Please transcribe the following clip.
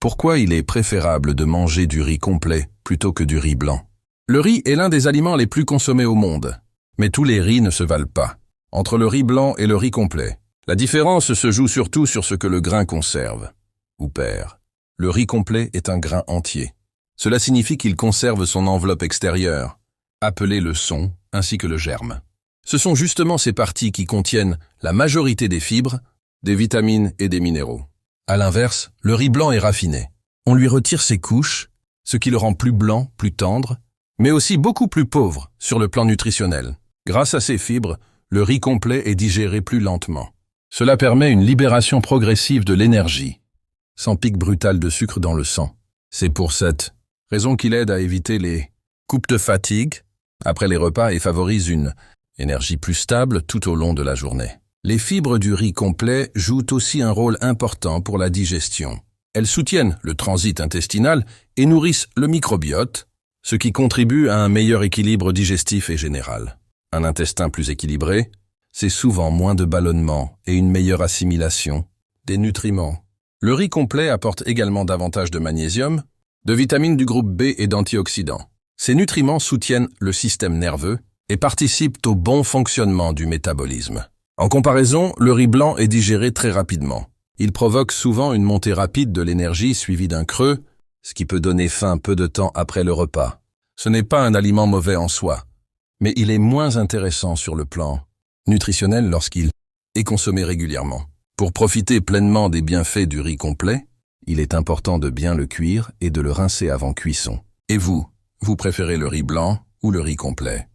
Pourquoi il est préférable de manger du riz complet plutôt que du riz blanc? Le riz est l'un des aliments les plus consommés au monde. Mais tous les riz ne se valent pas. Entre le riz blanc et le riz complet, la différence se joue surtout sur ce que le grain conserve, ou perd. Le riz complet est un grain entier. Cela signifie qu'il conserve son enveloppe extérieure, appelée le son, ainsi que le germe. Ce sont justement ces parties qui contiennent la majorité des fibres, des vitamines et des minéraux. À l'inverse, le riz blanc est raffiné. On lui retire ses couches, ce qui le rend plus blanc, plus tendre, mais aussi beaucoup plus pauvre sur le plan nutritionnel. Grâce à ces fibres, le riz complet est digéré plus lentement. Cela permet une libération progressive de l'énergie, sans pic brutal de sucre dans le sang. C'est pour cette raison qu'il aide à éviter les coupes de fatigue après les repas et favorise une énergie plus stable tout au long de la journée. Les fibres du riz complet jouent aussi un rôle important pour la digestion. Elles soutiennent le transit intestinal et nourrissent le microbiote, ce qui contribue à un meilleur équilibre digestif et général. Un intestin plus équilibré, c'est souvent moins de ballonnement et une meilleure assimilation des nutriments. Le riz complet apporte également davantage de magnésium, de vitamines du groupe B et d'antioxydants. Ces nutriments soutiennent le système nerveux et participent au bon fonctionnement du métabolisme. En comparaison, le riz blanc est digéré très rapidement. Il provoque souvent une montée rapide de l'énergie suivie d'un creux, ce qui peut donner faim peu de temps après le repas. Ce n'est pas un aliment mauvais en soi, mais il est moins intéressant sur le plan nutritionnel lorsqu'il est consommé régulièrement. Pour profiter pleinement des bienfaits du riz complet, il est important de bien le cuire et de le rincer avant cuisson. Et vous préférez le riz blanc ou le riz complet?